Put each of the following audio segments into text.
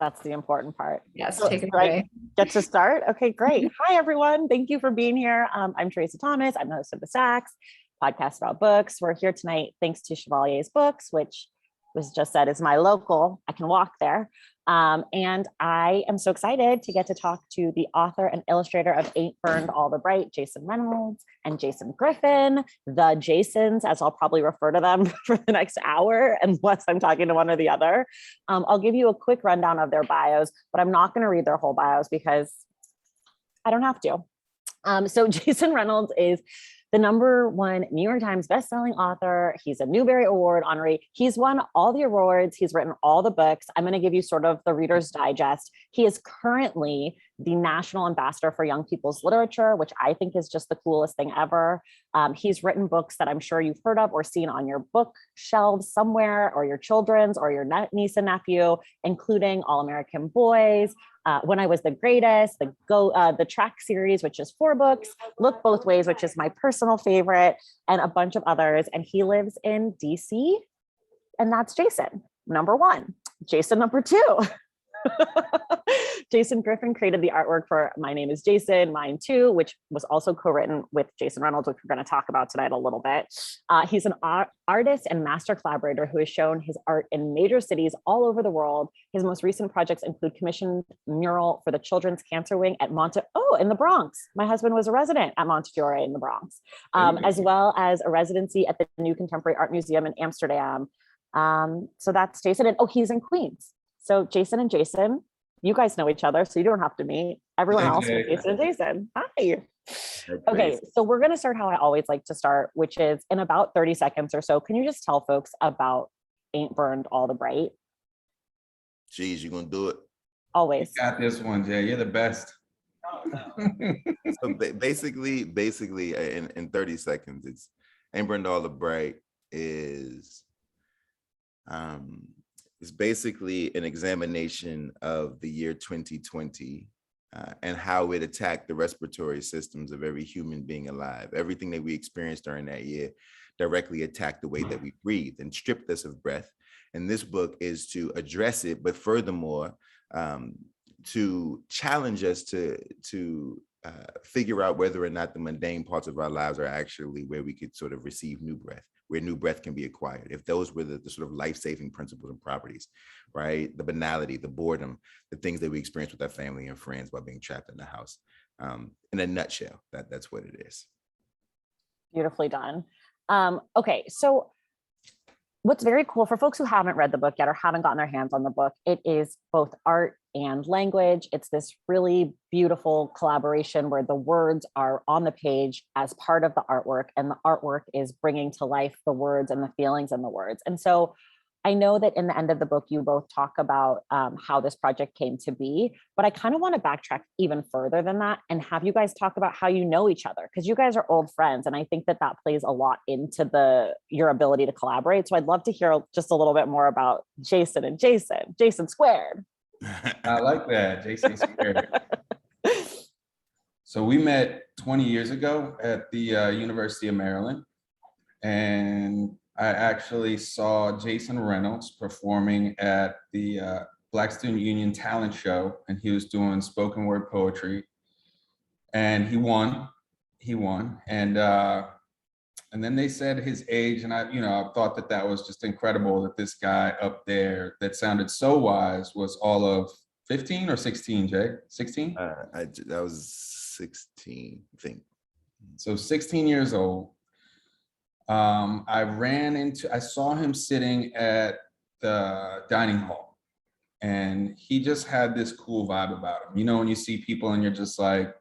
That's the important part. Yes, So, take it right, away. get to start. Okay, great. Hi, everyone. Thank you for being here. I'm Traci Thomas. I'm the host of The Sacks, podcast about books. We're here tonight thanks to Chevalier's Books, which was just said is my local. I can walk there. And I am so excited to get to talk to the author and illustrator of Ain't Burned All the Bright, Jason Reynolds and Jason Griffin, the Jasons, as I'll probably refer to them for the next hour, unless I'm talking to one or the other. I'll give you a quick rundown of their bios, but I'm not going to read their whole bios because I don't have to. So Jason Reynolds is the #1 New York Times bestselling author. He's a Newbery Award honoree. He's won all the awards. He's written all the books. I'm going to give you sort of the Reader's Digest. He is currently the National Ambassador for Young People's Literature, which I think is just the coolest thing ever. He's written books that I'm sure you've heard of or seen on your bookshelves somewhere, or your children's, or your niece and nephew, including All American Boys, When I Was the Greatest, the Track series, which is 4 books, Look Both Ways, which is my personal favorite, and a bunch of others. And he lives in DC, and that's Jason, #1. Jason #2. Jason Griffin created the artwork for My Name is Jason, Mine Too, which was also co-written with Jason Reynolds, which we're going to talk about tonight a little bit. He's an artist and master collaborator who has shown his art in major cities all over the world. His most recent projects include commissioned mural for the Children's Cancer Wing at in the Bronx. My husband was a resident at Montefiore in the Bronx, as well as a residency at the New Contemporary Art Museum in Amsterdam. So that's Jason. And he's in Queens. So Jason and Jason, you guys know each other, so you don't have to meet. Everyone else, Jason and Jason. Hi. Okay, so we're going to start how I always like to start, which is in about 30 seconds or so. Can you just tell folks about Ain't Burned All the Bright? Geez, you gonna do it? Always. You got this one, Jay. You're the best. So basically, in 30 seconds, it's Ain't Burned All the Bright is it's basically an examination of the year 2020 and how it attacked the respiratory systems of every human being alive. Everything that we experienced during that year directly attacked the way that we breathed and stripped us of breath. And this book is to address it, but furthermore, to challenge us to figure out whether or not the mundane parts of our lives are actually where we could sort of receive new breath, where new breath can be acquired. If those were the sort of life-saving principles and properties, right? The banality, the boredom, the things that we experience with our family and friends while being trapped in the house. In a nutshell, that's what it is. Beautifully done. Okay, so what's very cool for folks who haven't read the book yet or haven't gotten their hands on the book, it is both art and language. It's this really beautiful collaboration where the words are on the page as part of the artwork, and the artwork is bringing to life the words and the feelings in the words. And so I know that in the end of the book, you both talk about how this project came to be, but I kind of want to backtrack even further than that and have you guys talk about how you know each other, because you guys are old friends. And I think that plays a lot into your ability to collaborate. So I'd love to hear just a little bit more about Jason and Jason squared. I like that, Jason squared. So we met 20 years ago at the University of Maryland. And I actually saw Jason Reynolds performing at the Black Student Union talent show, and he was doing spoken word poetry, and he won. And then they said his age, and I thought that was just incredible that this guy up there that sounded so wise was all of 15 or 16, Jay? 16? I was 16, I think. So 16 years old. I saw him sitting at the dining hall, and he just had this cool vibe about him. You know, when you see people and you're just like,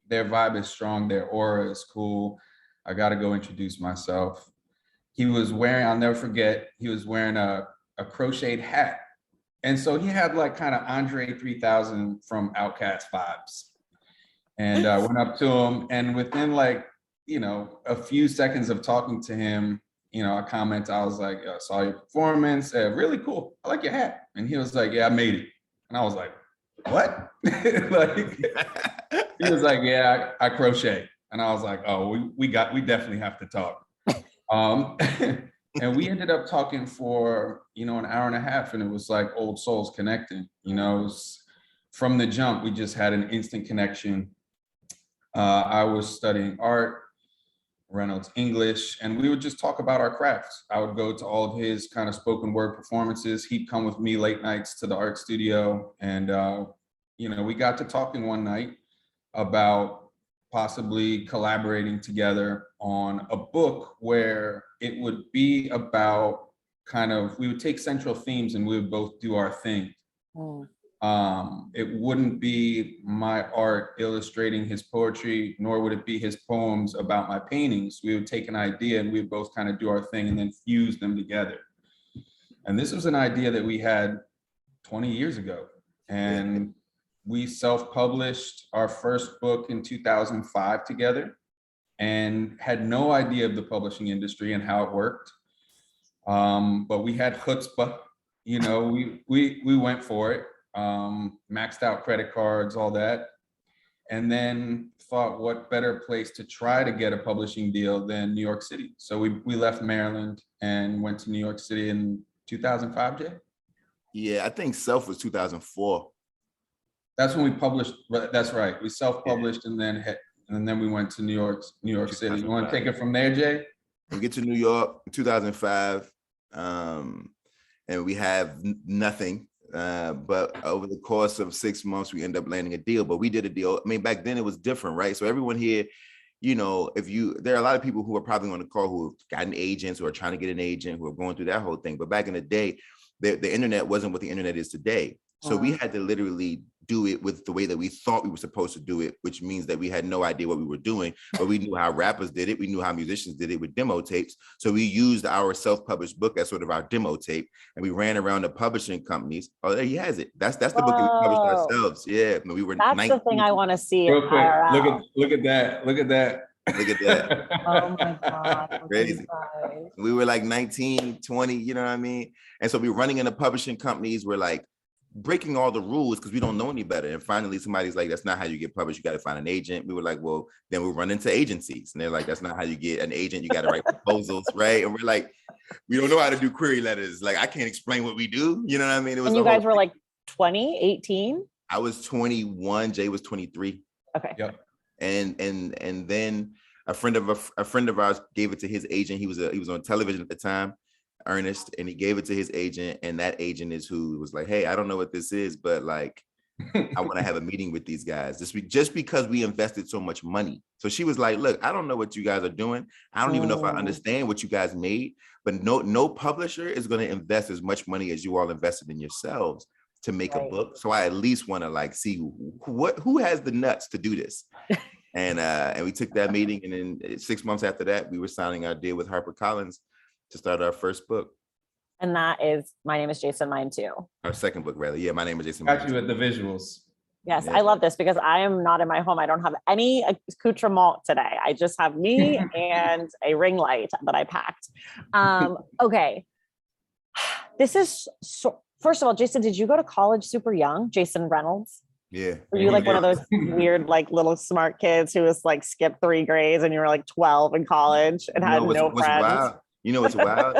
their vibe is strong, their aura is cool. I got to go introduce myself. He was wearing, I'll never forget, he was wearing a crocheted hat. And so he had like kind of Andre 3000 from Outkast vibes. And I went up to him, and within a few seconds of talking to him, I commented, I was like, I saw your performance, really cool. I like your hat. And he was like, yeah, I made it. And I was like, what? He was like, yeah, I crochet. And I was like, oh, we definitely have to talk. And we ended up talking for, an hour and a half, and it was like old souls connecting. It was, from the jump, we just had an instant connection. I was studying art, Reynolds English, and we would just talk about our crafts. I would go to all of his kind of spoken word performances. He'd come with me late nights to the art studio, and we got to talking one night about possibly collaborating together on a book where it would be about we would take central themes and we would both do our thing. It wouldn't be my art illustrating his poetry, nor would it be his poems about my paintings. We would take an idea and we would both kind of do our thing and then fuse them together. And this was an idea that we had 20 years ago. And we self-published our first book in 2005 together and had no idea of the publishing industry and how it worked. But we had chutzpah, we went for it. Maxed out credit cards, all that. And then thought, what better place to try to get a publishing deal than New York City? So we left Maryland and went to New York City in 2005, Jay? Yeah, I think Self was 2004. That's when we published, that's right. We self-published and then we went to New York City. You want to take it from there, Jay? We get to New York in 2005, and we have nothing. But over the course of 6 months, we end up landing a deal. But we did a deal. I mean, back then it was different, right? So everyone here, there are a lot of people who are probably on the call who have gotten agents, who are trying to get an agent, who are going through that whole thing. But back in the day, the internet wasn't what the internet is today. So we had to literally do it with the way that we thought we were supposed to do it, which means that we had no idea what we were doing, but we knew how rappers did it. We knew how musicians did it with demo tapes. So we used our self-published book as sort of our demo tape, and we ran around the publishing companies. Oh, there he has it. That's the book that we published ourselves. Yeah, we were. That's 19. The thing I want to see. Real quick, look at that. Look at that. Oh my God. Crazy. We were like 19, 20, you know what I mean? And so we were running into publishing companies. We're like breaking all the rules because we don't know any better. And finally, somebody's like, that's not how you get published. You got to find an agent. We were like, well, then we'll run into agencies. And they're like, that's not how you get an agent. You got to write proposals, right? And we're like, we don't know how to do query letters. Like, I can't explain what we do. You know what I mean? It was. And you guys were like 20, 18? I was 21. Jay was 23. Okay. Yep. And then a friend of ours gave it to his agent. He was on television at the time, Ernest, and he gave it to his agent, and that agent is who was like, hey, I don't know what this is, but like, I want to have a meeting with these guys just because we invested so much money. So she was like, look, I don't know what you guys are doing. I don't even know if I understand what you guys made, but no publisher is going to invest as much money as you all invested in yourselves to make a book. So I at least want to like see who has the nuts to do this. And we took that meeting, and then 6 months after that, we were signing our deal with HarperCollins to start our first book. And that is My Name is Jason, mine too. Our second book, rather. Yeah, My Name is Jason. Got you with the visuals. Yes, yeah. I love this because I am not in my home. I don't have any accoutrement today. I just have me and a ring light that I packed. Okay. This is, first of all, Jason, did you go to college super young? Jason Reynolds? Yeah. Were you like one of those weird, like little smart kids who was like skipped 3 grades and you were like 12 in college and had no friends? Wild? You know what's wild?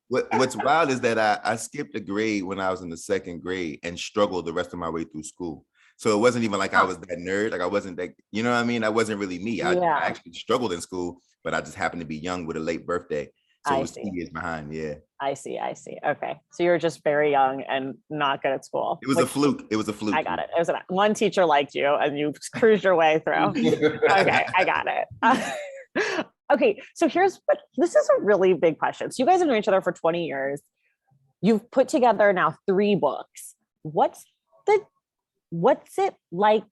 What's wild is that I skipped a grade when I was in the 2nd grade and struggled the rest of my way through school. So it wasn't even like I was that nerd. Like I wasn't that, you know what I mean? That wasn't really me. I actually struggled in school, but I just happened to be young with a late birthday. So it was 2 years behind. Yeah. I see. Okay. So you were just very young and not good at school. It was a fluke. I got it. It was one teacher liked you and you cruised your way through. Okay. I got it. Okay. So this is a really big question. So you guys have known each other for 20 years. You've put together now 3 books. What's it like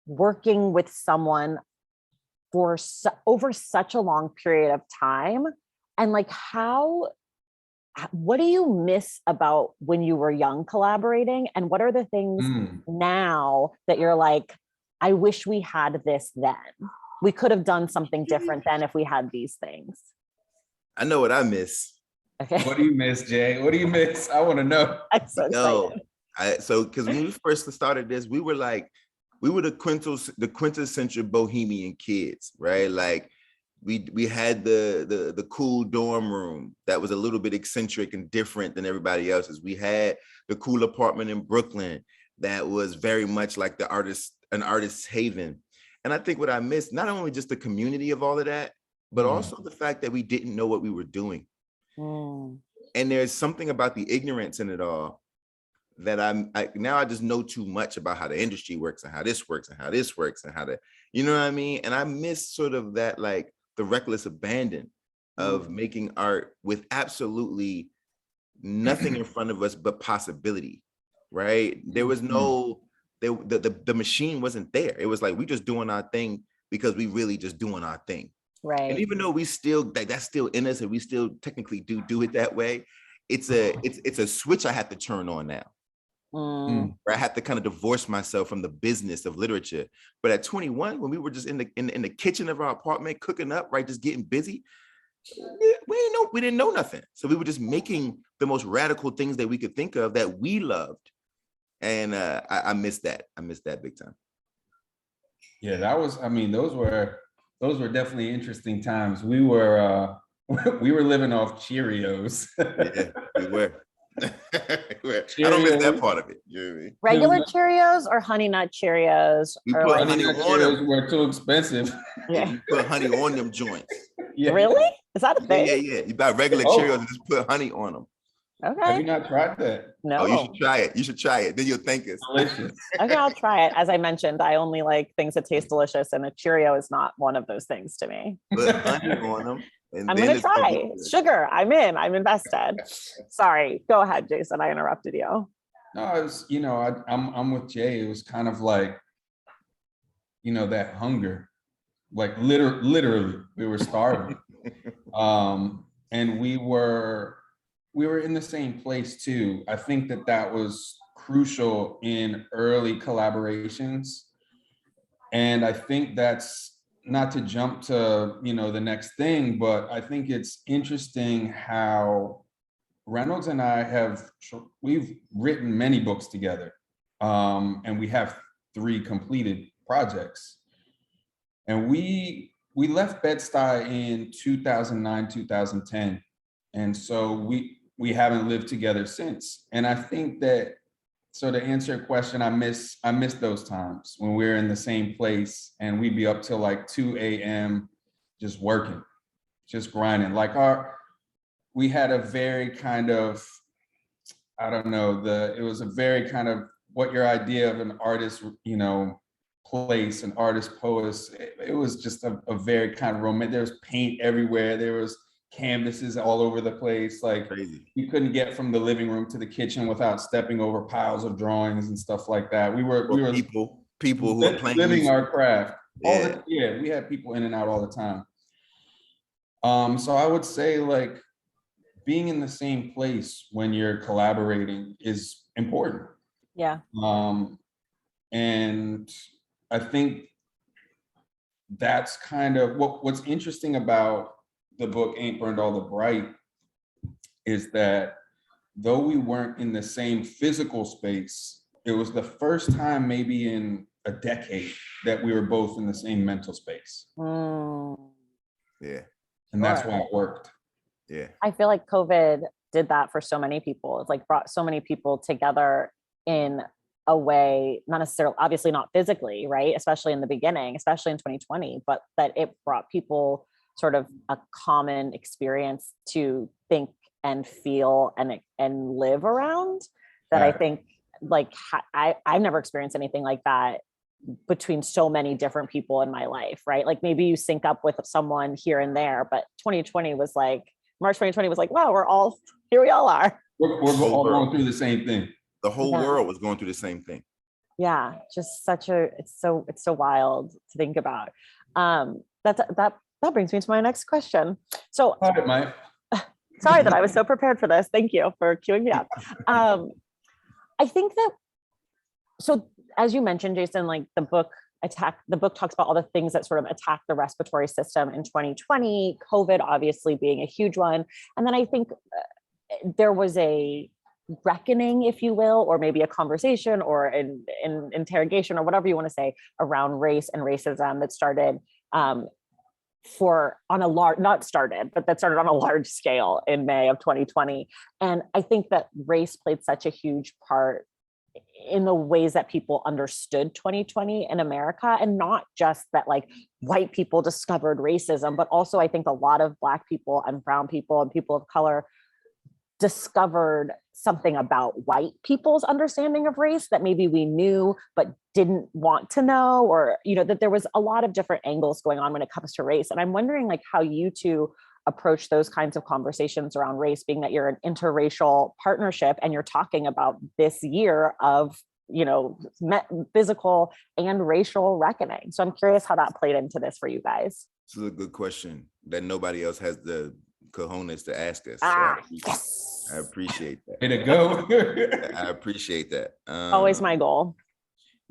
working with someone for over such a long period of time? And like, what do you miss about when you were young collaborating? And what are the things now that you're like, I wish we had this then? We could have done something different then if we had these things. I know what I miss. Okay. What do you miss, Jay? What do you miss? I want to know. I'm so excited. Because when we first started this, we were the quintessential bohemian kids, right? Like, we had the cool dorm room that was a little bit eccentric and different than everybody else's. We had the cool apartment in Brooklyn that was very much like an artist's haven. And I think what I missed, not only just the community of all of that, but also the fact that we didn't know what we were doing. And there's something about the ignorance in it all that now I just know too much about how the industry works and how this works and how this works and how to, you know what I mean? And I miss sort of that, like the reckless abandon of making art with absolutely nothing in front of us but possibility, right? There was no, the machine wasn't there. It was like, we just doing our thing because we really just doing our thing. Right. And even though we still, that's still in us and we still technically do it that way, it's a switch I have to turn on now. Where I have to kind of divorce myself from the business of literature. But at 21, when we were just in the kitchen of our apartment, cooking up, right, just getting busy, we didn't know nothing. So we were just making the most radical things that we could think of that we loved. And I miss that. I miss that big time. Yeah, that was, I mean, those were definitely interesting times. We were living off Cheerios. Yeah, we were. I don't miss that part of it. You know what I mean? Regular Cheerios or Honey Nut Cheerios? We or put like, honey on Cheerios them. were too expensive. yeah. You put honey on them joints. Yeah. Really? Is that a thing? Yeah. You buy regular Cheerios and just put honey on them. Have Okay. you not tried that? No. Oh, you should try it. You should try it. Then you'll thank us. Delicious. Okay, I'll try it. As I mentioned, I only like things that taste delicious, and a Cheerio is not one of those things to me. Put honey on them. And I'm then gonna it's gonna be try. good. Sugar, I'm invested. Sorry, go ahead, Jason. I interrupted you. No, it was, I'm with Jay. It was kind of like, that hunger, like literally we were starving. And we were in the same place too. I think that was crucial in early collaborations. And I think that's, not to jump to, the next thing, but I think it's interesting how Reynolds and I we've written many books together. And we have 3 completed projects. And we left Bed-Stuy in 2009, 2010. And so we haven't lived together since. And I think that, so to answer your question, I miss those times when we're in the same place and we'd be up till like 2 a.m. just working, just grinding. Like we had a very kind of, I don't know, it was a very kind of what your idea of an artist, place, an artist poets. It was just a very kind of romantic. There was paint everywhere. There was canvases all over the place. Like Crazy. you couldn't get from the living room to the kitchen without stepping over piles of drawings and stuff like that. We were people who are playing living music. our craft. Yeah. We had people in and out all the time. So I would say, like, being in the same place when you're collaborating is important. Yeah. And I think that's kind of what's interesting about the book Ain't Burned All the Bright is that though we weren't in the same physical space, it was the first time maybe in a decade that we were both in the same mental space. Yeah. And that's why it worked. Yeah. I feel like COVID did that for so many people. It's like brought so many people together in a way, not necessarily, obviously not physically, right? Especially in the beginning, especially in 2020, but that it brought people sort of a common experience to think and feel and live around that. Yeah. I think like I've never experienced anything like that between so many different people in my life, right? Like maybe you sync up with someone here and there, but March 2020 was like, wow, here we all are. We're all going through the same thing. The whole world was going through the same thing. Yeah, just it's so wild to think about. That brings me to my next question. So, All right, Mike. Sorry that I was so prepared for this. Thank you for queuing me up. I think that, so as you mentioned, Jason, like the book talks about all the things that sort of attack the respiratory system in 2020, COVID obviously being a huge one. And then I think there was a reckoning, if you will, or maybe a conversation or an interrogation or whatever you want to say around race and racism that started on a large, not started, but that started on a large scale in May of 2020. And I think that race played such a huge part in the ways that people understood 2020 in America, and not just that like white people discovered racism, but also I think a lot of Black people and brown people and people of color discovered something about white people's understanding of race that maybe we knew but didn't want to know, or that there was a lot of different angles going on when it comes to race. And I'm wondering like how you two approach those kinds of conversations around race, being that you're an interracial partnership and you're talking about this year of physical and racial reckoning. So I'm curious how that played into this for you guys. This is a good question that nobody else has the cojones to ask us. Yes. I appreciate that. Way to go. I appreciate that. Always my goal.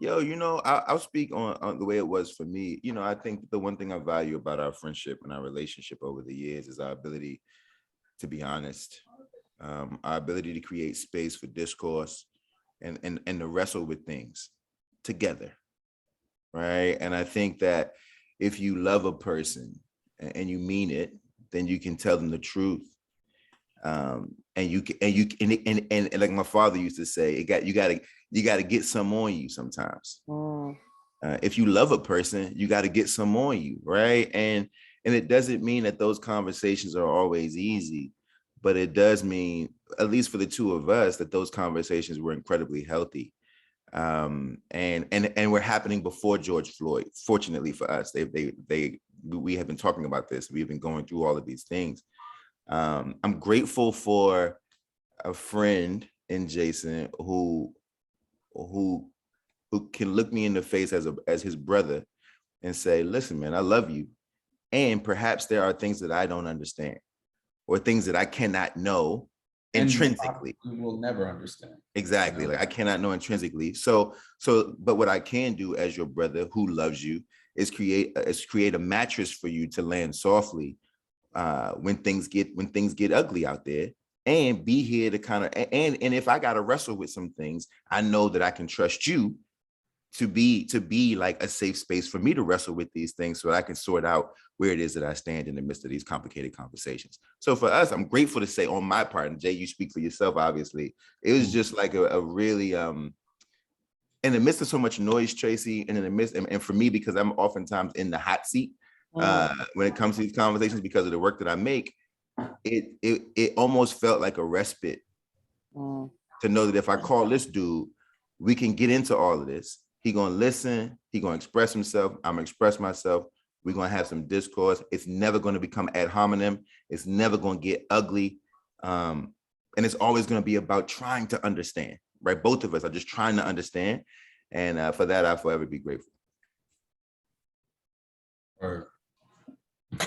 I'll speak on the way it was for me. I think the one thing I value about our friendship and our relationship over the years is our ability to be honest, our ability to create space for discourse and to wrestle with things together, right? And I think that if you love a person and you mean it, then you can tell them the truth. And like my father used to say, you got to get some on you sometimes. If you love a person, you got to get some on you, right? And it doesn't mean that those conversations are always easy, but it does mean, at least for the two of us, that those conversations were incredibly healthy. And were happening before George Floyd. Fortunately for us, we have been talking about this. We've been going through all of these things. I'm grateful for a friend in Jason who can look me in the face as his brother and say, listen, man, I love you. And perhaps there are things that I don't understand or things that I cannot know intrinsically. We will never understand. Exactly. Like I cannot know intrinsically. But what I can do as your brother who loves you is create a mattress for you to land softly when things get ugly out there, and be here to kind of, and if I got to wrestle with some things, I know that I can trust you to be like a safe space for me to wrestle with these things so that I can sort out where it is that I stand in the midst of these complicated conversations. So for us, I'm grateful to say on my part, and Jay, you speak for yourself, obviously, it was just like a really, in the midst of so much noise, Traci, and in the midst, and for me, because I'm oftentimes in the hot seat when it comes to these conversations because of the work that I make, it almost felt like a respite to know that if I call this dude, we can get into all of this. He gonna listen, he gonna express himself, I'm gonna express myself, we're gonna have some discourse. It's never gonna become ad hominem, it's never gonna get ugly. And it's always gonna be about trying to understand, right? Both of us are just trying to understand. And for that, I'll forever be grateful.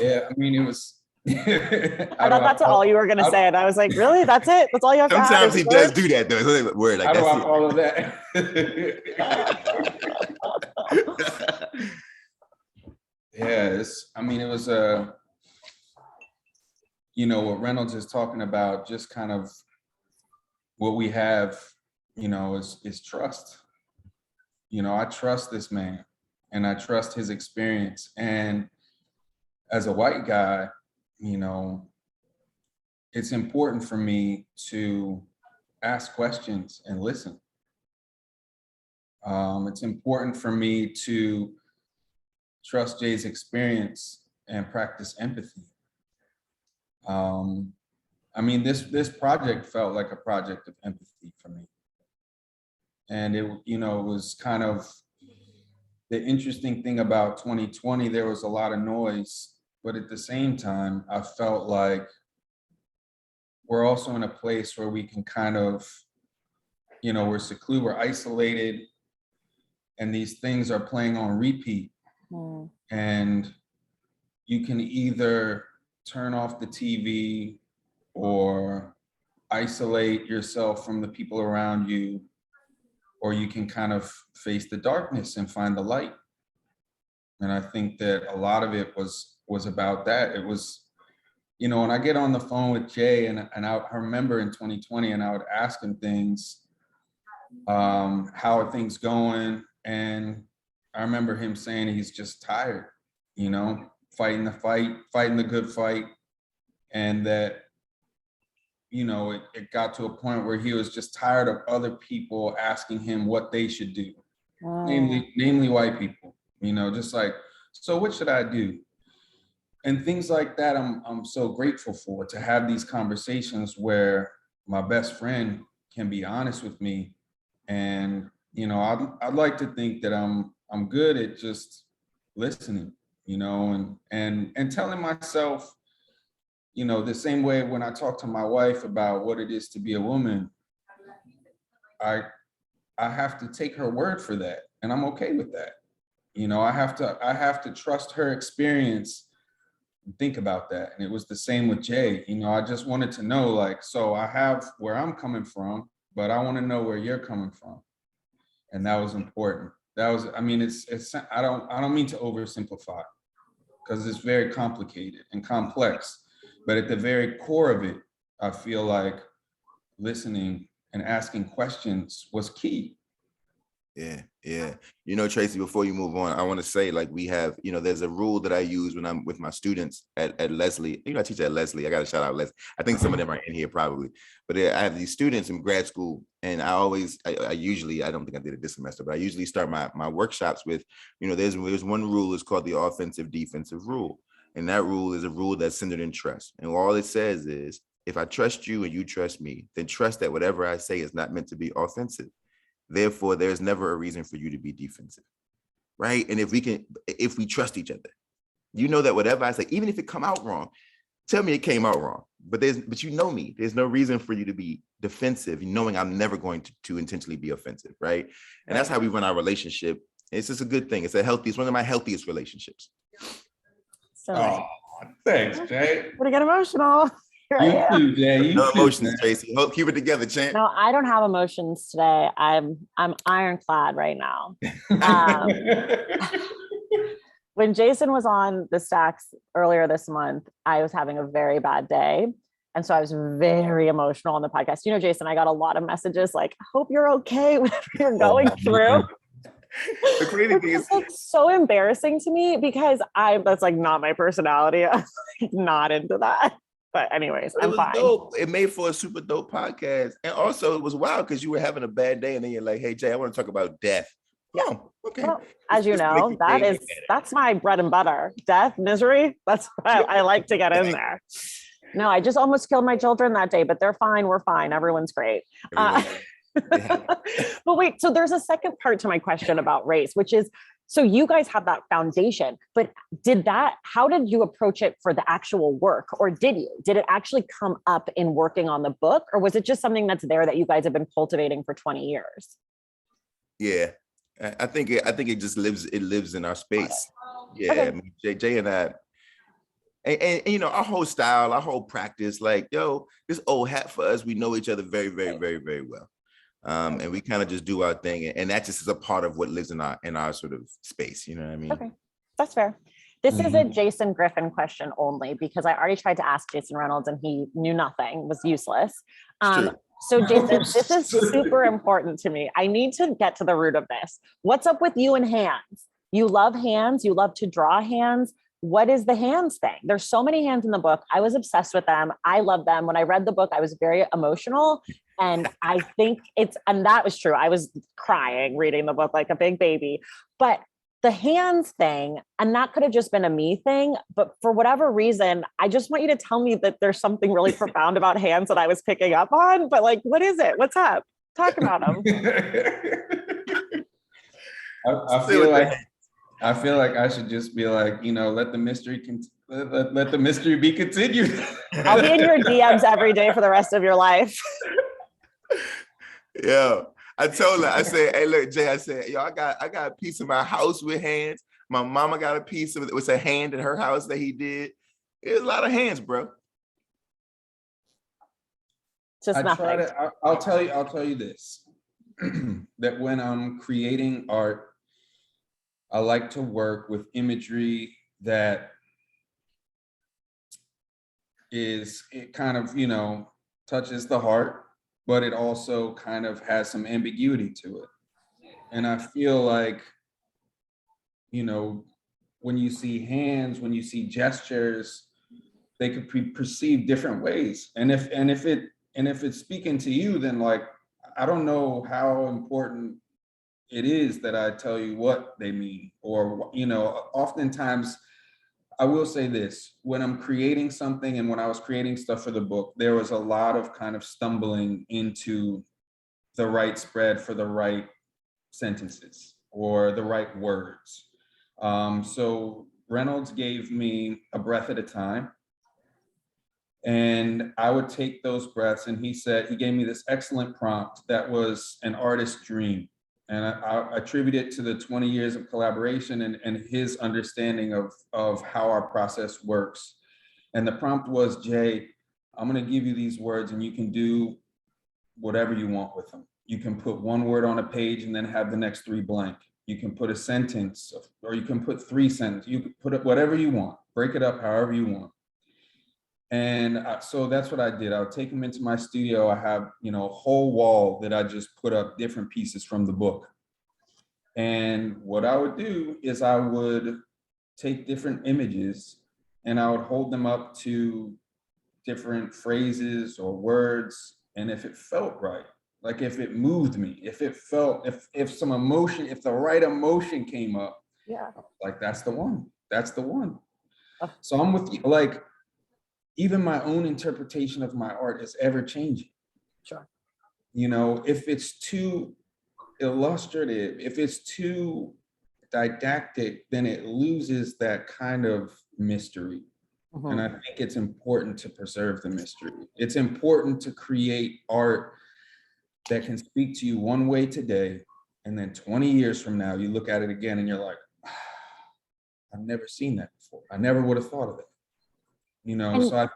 Yeah, I mean, it was. I thought that's all you were going to say. And I was like, really? That's it? That's all you have to add? Sometimes he does do that, though. It's like, word, like, how do that's I it. follow that? Yeah, it was what Reynolds is talking about, just kind of what we have, is trust. I trust this man and I trust his experience. And as a white guy, it's important for me to ask questions and listen. It's important for me to trust Jay's experience and practice empathy. This project felt like a project of empathy for me. And it was kind of the interesting thing about 2020, there was a lot of noise, but at the same time, I felt like we're also in a place where we can kind of, we're secluded, we're isolated, and these things are playing on repeat. And you can either turn off the TV or isolate yourself from the people around you, or you can kind of face the darkness and find the light. And I think that a lot of it was about that. It was, when I get on the phone with Jay and I remember in 2020 and I would ask him things, how are things going? And I remember him saying he's just tired, fighting the fight, fighting the good fight. And that, it got to a point where he was just tired of other people asking him what they should do, namely white people, just like, so what should I do? And things like that, I'm so grateful for, to have these conversations where my best friend can be honest with me. And, I'd like to think that I'm good at just listening, and telling myself, the same way when I talk to my wife about what it is to be a woman, I have to take her word for that. And I'm okay with that. I have to trust her experience and think about that. And it was the same with Jay. I just wanted to know, like, so I have where I'm coming from, but I want to know where you're coming from. And that was important. It's I don't mean to oversimplify, because it's very complicated and complex. But at the very core of it, I feel like listening and asking questions was key. Yeah. Traci, before you move on, I want to say, like, we have, there's a rule that I use when I'm with my students at Leslie. I teach at Leslie. I got to shout out Leslie. I think some of them are in here probably, but I have these students in grad school, and I usually, I don't think I did it this semester, but I usually start my workshops with, there's one rule is called the offensive defensive rule. And that rule is a rule that's centered in trust. And all it says is, if I trust you and you trust me, then trust that whatever I say is not meant to be offensive. Therefore, there's never a reason for you to be defensive, right? And if we trust each other, that whatever I say, even if it come out wrong, tell me it came out wrong. But you know me, there's no reason for you to be defensive, knowing I'm never going to intentionally be offensive, right? And that's how we run our relationship. It's just a good thing. It's one of my healthiest relationships. So thanks, Jay. I'm gonna get emotional. You too, Jay. No emotions, Traci. Keep it together, champ. No, I don't have emotions today. I'm ironclad right now. When Jason was on the Stacks earlier this month, I was having a very bad day. And so I was very emotional on the podcast. Jason, I got a lot of messages like, I hope you're okay with whatever you're going through. The crazy thing is, like so embarrassing to me, because that's like not my personality. I'm not into that. But anyways, I'm fine. Dope. It made for a super dope podcast. And also it was wild because you were having a bad day and then you're like, hey, Jay, I want to talk about death. Yeah. Oh, okay. Well, as you know, that's my bread and butter. Death, misery. That's what I like to get in there. No, I just almost killed my children that day, but they're fine. We're fine. Everyone's great. But wait, so there's a second part to my question about race, which is, so you guys have that foundation, but how did you approach it for the actual work? Or did it actually come up in working on the book? Or was it just something that's there that you guys have been cultivating for 20 years? Yeah, I think it just lives in our space. Yeah, okay. I mean, Jay and I, and our whole style, our whole practice, like, this old hat for us, we know each other very, very, very, very well. And we kind of just do our thing, and that just is a part of what lives in our sort of space. You know what I mean? Okay, that's fair. This is a Jason Griffin question only, because I already tried to ask Jason Reynolds and he knew nothing, was useless. So Jason, this is super important to me. I need to get to the root of this. What's up with you and hands? You love hands. You love to draw hands. What is the hands thing? There's so many hands in the book. I was obsessed with them. I love them. When I read the book, I was very emotional. And I think and that was true. I was crying reading the book like a big baby. But the hands thing, and that could have just been a me thing, but for whatever reason, I just want you to tell me that there's something really profound about hands that I was picking up on. But like, what is it? What's up? Talk about them. I feel like I should just be like, let the mystery let the mystery be continued. I'll be in your DMs every day for the rest of your life. Yeah, I told her, I said, hey, look, Jay, I said, I got a piece of my house with hands. My mama got a piece of it. It was a hand in her house that he did. It was a lot of hands, bro. Just nothing. I'll tell you this, that when I'm creating art, I like to work with imagery that it kind of, touches the heart, but it also kind of has some ambiguity to it. And I feel like, when you see hands, when you see gestures, they could be perceived different ways. And if it's speaking to you, then like, I don't know how important it is that I tell you what they mean, or, you know, oftentimes I will say this, when I'm creating something, and when I was creating stuff for the book, there was a lot of kind of stumbling into the right spread for the right sentences or the right words. So Reynolds gave me a breath at a time, and I would take those breaths, and he gave me this excellent prompt that was an artist's dream. And I attribute it to the 20 years of collaboration and his understanding of how our process works. And the prompt was, Jay, I'm gonna give you these words and you can do whatever you want with them. You can put one word on a page and then have the next three blank. You can put a sentence, or you can put three sentences. You can put it whatever you want, break it up however you want. And so that's what I did. I would take them into my studio. I have, you know, a whole wall that I just put up different pieces from the book. And what I would do is I would take different images and I would hold them up to different phrases or words. And if it felt right, like if it moved me, if it felt, if some emotion, if the right emotion came up, Yeah. like that's the one, that's the one. Oh. So I'm with you, like, even my own interpretation of my art is ever changing. Sure. You know, if it's too illustrative, if it's too didactic, then it loses that kind of mystery. Mhm. And I think it's important to preserve the mystery. It's important to create art that can speak to you one way today, and then 20 years from now, you look at it again and you're like, I've never seen that before. I never would have thought of it. You know, And- so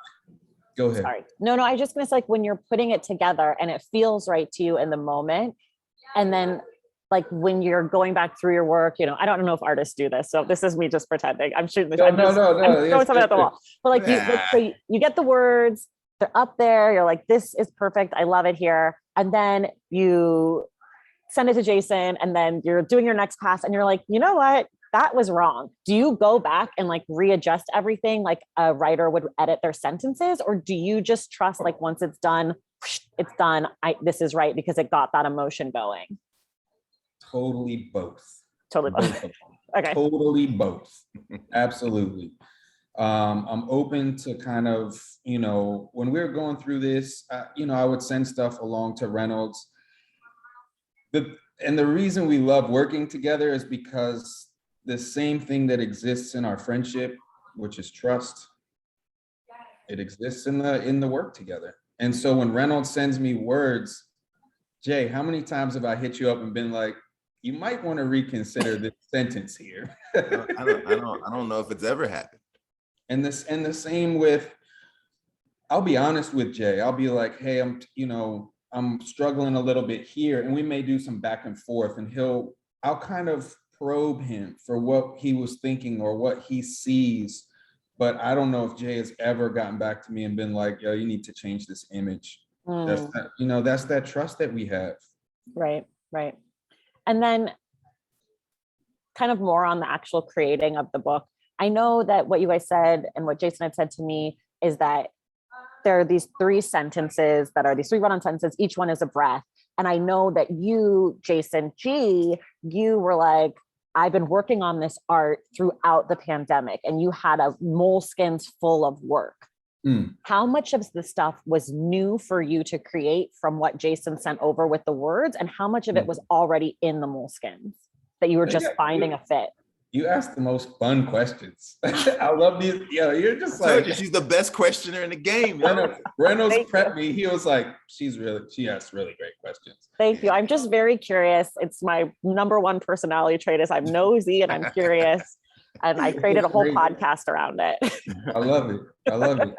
go ahead. Sorry. No, I just gonna say, like, when you're putting it together and it feels right to you in the moment, and then like when you're going back through your work, you know, I don't know if artists do this, so this is me just pretending. I'm shooting the No, I'm no, throwing something at the wall. But like you get the words, they're up there, you're like, this is perfect, I love it here. And then you send it to Jason, and then you're doing your next pass and you're like, you know what? That was wrong. Do you go back and like readjust everything like a writer would edit their sentences? Or do you just trust, like, once it's done, it's done, this is right because it got that emotion going? Totally both. Totally both. Okay. Totally both. Absolutely. I'm open to kind of, you know, when we were going through this, you know, I would send stuff along to Reynolds. And the reason we love working together is because the same thing that exists in our friendship, which is trust, it exists in the work together. And so when Reynolds sends me words, Jay, how many times have I hit you up and been like, you might want to reconsider this sentence here? I don't know if it's ever happened. And the same with, I'll be honest with Jay. I'll be like, hey, I'm struggling a little bit here, and we may do some back and forth, and I'll kind of probe him for what he was thinking or what he sees. But I don't know if Jay has ever gotten back to me and been like, yo, you need to change this image. That's that trust that we have. Right. And then kind of more on the actual creating of the book. I know that what you guys said and what Jason had said to me is that there are these three sentences that are these three run-on sentences. Each one is a breath. And I know that you, Jason G, you were like, I've been working on this art throughout the pandemic, and you had a moleskins full of work. How much of the stuff was new for you to create from what Jason sent over with the words, and how much of it was already in the moleskins that you were just finding a fit? You asked the most fun questions. I love these. Yeah, you're just like, she's the best questioner in the game. Reynolds prepped me. He was like, she asks really great questions. Thank you. I'm just very curious. It's my number one personality trait is I'm nosy and I'm curious. And I created a whole podcast around it. I love it.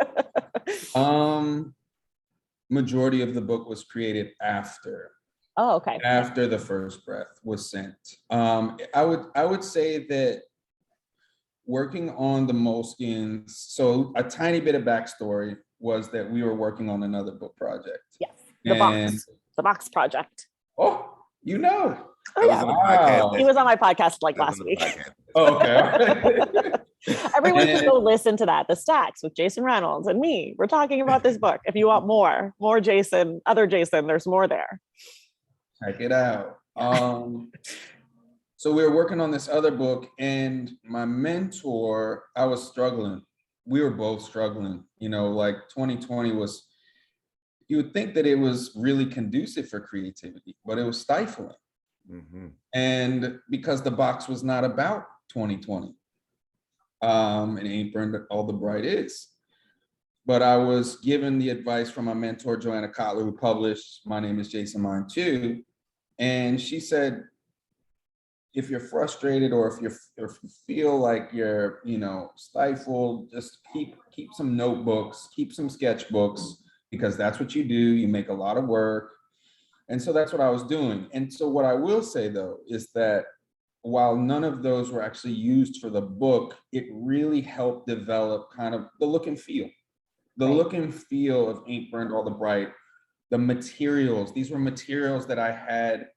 Majority of the book was created after. Oh, okay. After the first breath was sent. I would say that working on the moleskins, so a tiny bit of backstory was that we were working on another book project. Yes, the box project. Oh, you know. Oh, yeah. on the podcast. He was on my podcast like That was last on the week. podcast. Oh, okay. Everyone can go listen to that. The Stacks with Jason Reynolds and me. We're talking about this book. If you want more Jason, other Jason, there's more there. Check it out. So we were working on this other book, and my mentor, I was struggling. We were both struggling. You know, like 2020 was, you would think that it was really conducive for creativity, but it was stifling. Mm-hmm. And because the box was not about 2020, it ain't burned all the bright is. But I was given the advice from my mentor, Joanna Kotler, who published My Name is Jason Mine Too. And she said, if you're frustrated or if you feel like you're, you know, stifled, just keep some notebooks, keep some sketchbooks, because that's what you do. You make a lot of work. And so that's what I was doing. And so what I will say though, is that while none of those were actually used for the book, it really helped develop kind of the look and feel. The look and feel of Ain't Burned All the Bright, the materials. These were materials that I had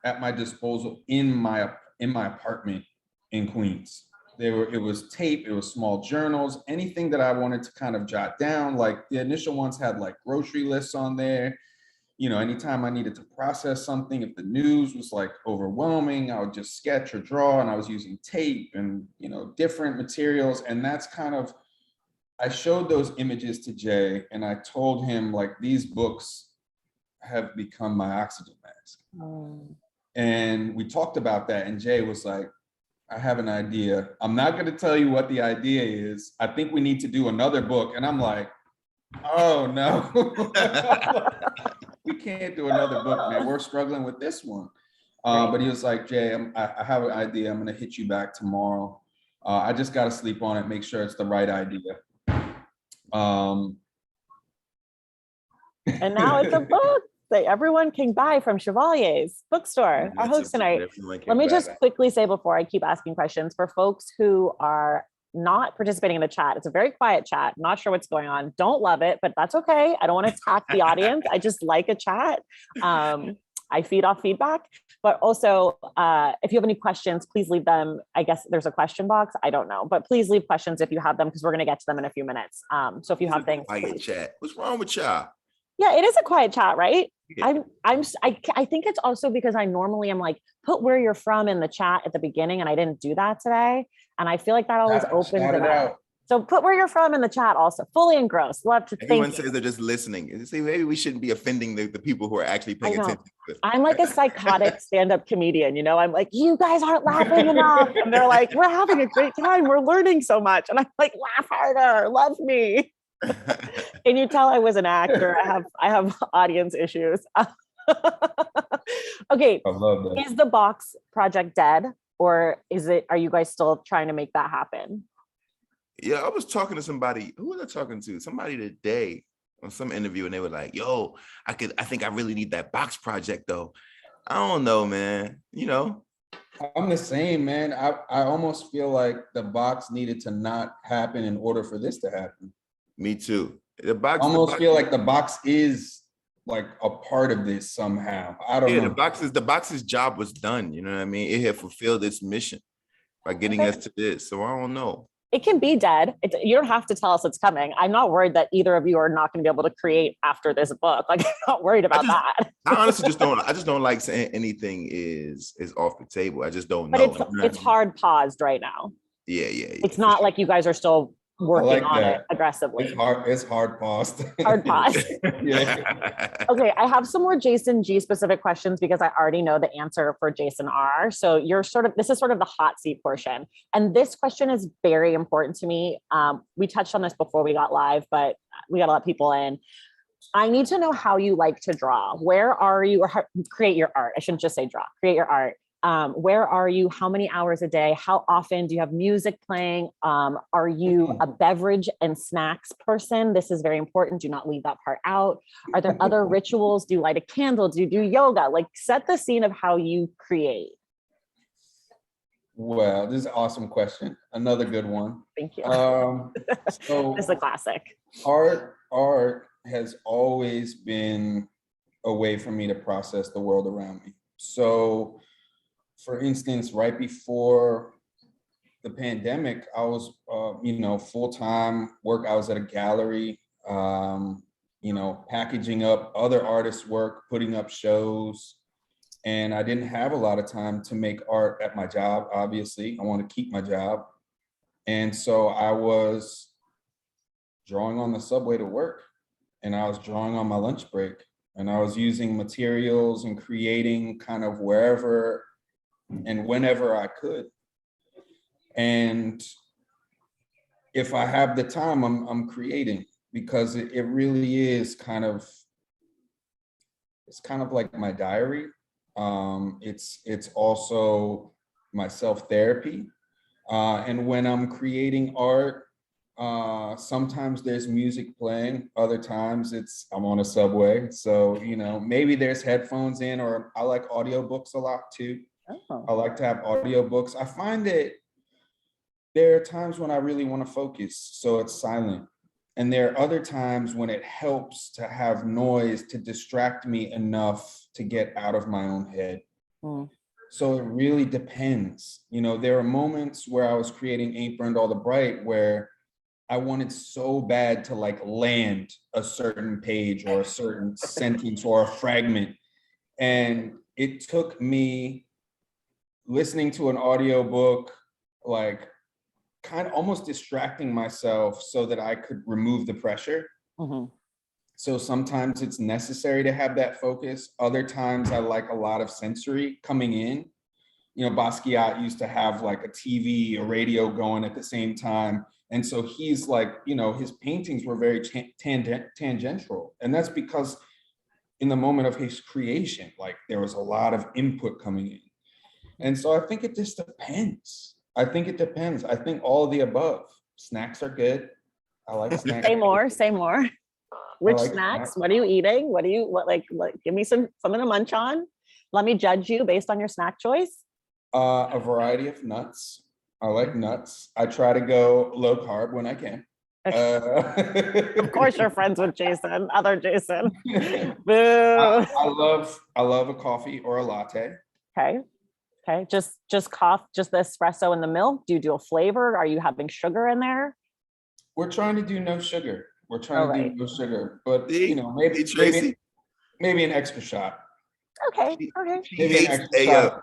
at my disposal in my apartment in Queens. It was tape, it was small journals, anything that I wanted to kind of jot down. Like the initial ones had like grocery lists on there. You know, anytime I needed to process something, if the news was like overwhelming, I would just sketch or draw, and I was using tape and, you know, different materials. And that's kind of, I showed those images to Jay, and I told him, like, these books have become my oxygen mask. And we talked about that, and Jay was like, I have an idea. I'm not going to tell you what the idea is. I think we need to do another book. And I'm like, oh no, we can't do another book, man. We're struggling with this one. But he was like, Jay, I have an idea. I'm going to hit you back tomorrow. I just got to sleep on it, make sure it's the right idea. And now it's a book that everyone can buy from Chevalier's bookstore, our host tonight. Let me just quickly say before I keep asking questions, for folks who are not participating in the chat, it's a very quiet chat, not sure what's going on, don't love it, but that's okay. I don't want to attack the audience. I just like a chat. I feed off feedback, but also if you have any questions, please leave them. I guess there's a question box. I don't know, but please leave questions if you have them, because we're going to get to them in a few minutes. So if you have things, quiet chat. What's wrong with y'all? Yeah, it is a quiet chat, right? Yeah. I think it's also because I normally am like, put where you're from in the chat at the beginning, and I didn't do that today. And I feel like that always opens it up. So put where you're from in the chat also. Fully engrossed. Love to Everyone says they're just listening. And say maybe we shouldn't be offending the people who are actually paying attention. I'm like a psychotic stand-up comedian, you know? I'm like, you guys aren't laughing enough. And they're like, we're having a great time. We're learning so much. And I'm like, laugh harder. Love me. Can you tell I was an actor? I have audience issues. Okay. I love that. Is the box project dead, or are you guys still trying to make that happen? Yeah, I was talking to somebody. Who was I talking to? Somebody today on some interview, and they were like, yo, I think I really need that box project though. I don't know, man. You know, I'm the same, man. I almost feel like the box needed to not happen in order for this to happen. Me too. The box Feel like the box is like a part of this somehow. I don't know. The box's job was done. You know what I mean? It had fulfilled its mission by getting us to this. So I don't know. It can be dead. You don't have to tell us it's coming. I'm not worried that either of you are not going to be able to create after this book. Like, I'm not worried about that. I honestly just don't like saying anything is off the table. I just don't know. But it's hard paused right now. Yeah. It's not like you guys are still working on it aggressively. It's hard paused. Hard pause. Yeah. Okay, I have some more Jason G specific questions because I already know the answer for Jason R. So this is sort of the hot seat portion. And this question is very important to me. We touched on this before we got live, but we got to let people in. I need to know how you like to draw. Where are you, or create your art? I shouldn't just say draw, create your art. Where are you? How many hours a day? How often do you have music playing? Are you a beverage and snacks person? This is very important. Do not leave that part out. Are there other rituals? Do you light a candle? Do you do yoga? Like, set the scene of how you create. Well, this is an awesome question. Another good one. Thank you. So this is a classic. Art has always been a way for me to process the world around me. So for instance, right before the pandemic, I was, full-time work. I was at a gallery, packaging up other artists' work, putting up shows. And I didn't have a lot of time to make art at my job, obviously. I want to keep my job. And so I was drawing on the subway to work, and I was drawing on my lunch break, and I was using materials and creating kind of wherever and whenever I could. And if I have the time, I'm creating, because it really is it's kind of like my diary. It's also my self-therapy. And when I'm creating art, sometimes there's music playing, other times I'm on a subway. So, maybe there's headphones in, or I like audiobooks a lot too. Oh. I like to have audiobooks. I find that there are times when I really want to focus, so it's silent. And there are other times when it helps to have noise to distract me enough to get out of my own head. Mm. So it really depends. There are moments where I was creating Ain't Burned All the Bright where I wanted so bad to land a certain page or a certain sentence or a fragment. And it took me listening to an audiobook, kind of almost distracting myself so that I could remove the pressure. Mm-hmm. So sometimes it's necessary to have that focus. Other times I like a lot of sensory coming in. Basquiat used to have a TV, a radio going at the same time. And so he's his paintings were very tangential. And that's because in the moment of his creation, there was a lot of input coming in. And so I think it just depends. I think all of the above. Snacks are good. I like snacks. Say more. Which like snacks? What are you eating? Give me something to munch on. Let me judge you based on your snack choice. A variety of nuts. I like nuts. I try to go low carb when I can. Of course you're friends with Jason, other Jason. Boo. I love a coffee or a latte. Okay. Just the espresso and the milk. Do you do a flavor? Are you having sugar in there? We're trying to do no sugar. We're trying to do no sugar, but maybe an extra shot. Okay. Maybe an extra shot.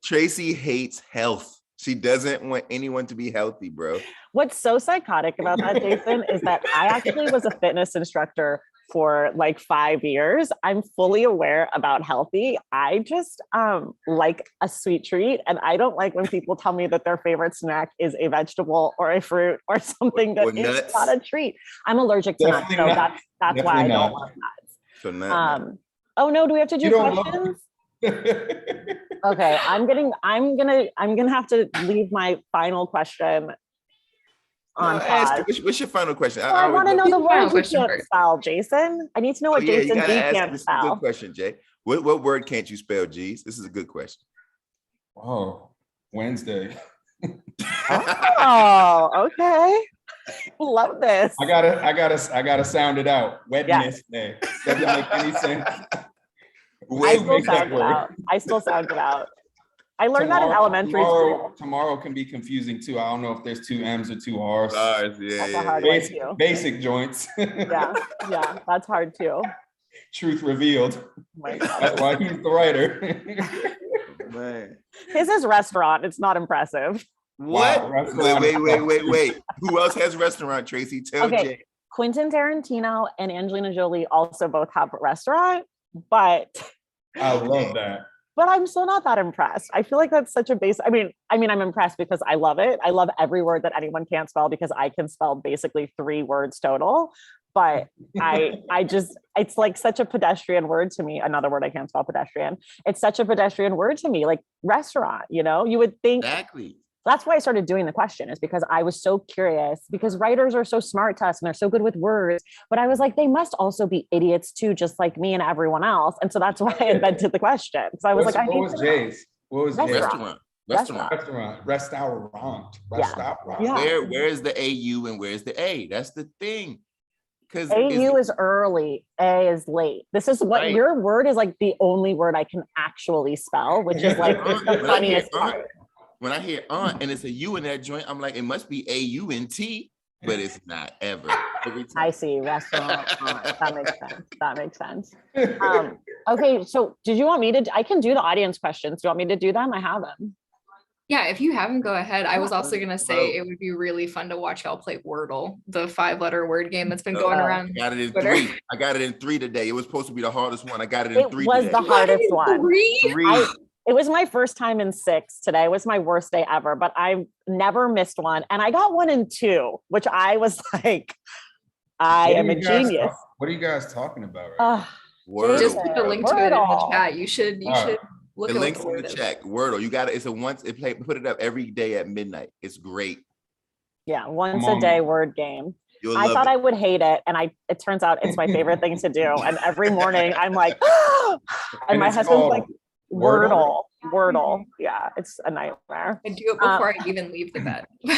Traci hates health. She doesn't want anyone to be healthy, bro. What's so psychotic about that, Jason, is that I actually was a fitness instructor for 5 years. I'm fully aware about healthy. I just like a sweet treat. And I don't like when people tell me that their favorite snack is a vegetable or a fruit or something that is not a treat. I'm allergic to nuts. So that's why I don't like nuts. So nuts. Oh no, do we have to do questions? Okay, I'm gonna have to leave my final question on pause. What's your final question? I want to know the word you can't spell, Jason. I need to know what Jason D can't spell. Good question, Jay. What word can't you spell, G's? This is a good question. Oh, Wednesday. Oh, okay. Love this. I gotta sound it out. Wednesday. Doesn't make any sense. I still sound it out. I learned that in elementary school. Tomorrow can be confusing too. I don't know if there's 2 M's or 2 R's. That's a hard one too. Basic joints. yeah, that's hard too. Truth revealed. That's why he's the writer. Man. His is restaurant. It's not impressive. What? Wow, wait. Who else has restaurant, Traci? Tell Jay. Quentin Tarantino and Angelina Jolie also both have a restaurant, but I love that. But I'm still not that impressed. I feel like that's such a base. I mean, I'm impressed because I love it. I love every word that anyone can't spell because I can spell basically 3 words total. But it's like such a pedestrian word to me. Another word I can't spell, pedestrian. It's such a pedestrian word to me, like restaurant, you would think. Exactly. That's why I started doing the question, is because I was so curious, because writers are so smart to us and they're so good with words. But I was like, they must also be idiots too, just like me and everyone else. And so that's why I invented the question. So I was what was Jay's? What was restaurant? Yeah. Where is the AU and where's the A? That's the thing. Because AU is early, A is late. This is what Right. your word is like the only word I can actually spell, which is like the when I hear funniest part. when I hear aunt and it's a U in that joint, I'm like, it must be AUNT, but it's not ever. Every time. I see, restaurant. That makes sense. That makes sense. Okay, so did you want me to? I can do the audience questions. Do you want me to do them? I have them. Yeah, if you haven't, go ahead. I was also gonna say Bro. it would be really fun to watch y'all play Wordle, the 5-letter word game that's been No, going Oh. around I got it in Twitter. 3. I got it in 3 today. It was supposed to be the hardest one. I got it in It 3 was today. the hardest one. 3? 3. It was my first time in 6 today. It was my worst day ever, but I've never missed one. And I got 1 in 2, which I was like, I am a genius. What are you guys talking about? Wordle. Just put the link to it in the Wordle. chat. You should look The at what links the in word the is. chat. Wordle. You got it. It's a once. Put it up every day at midnight. It's great. Yeah, once Come a on. day word game. You'll I love thought it. I would hate it, and it turns out it's my favorite thing to do. And every morning I'm like, and my it's husband's called like, Wordle. Yeah, it's a nightmare. I do it before I even leave the bed. Yeah,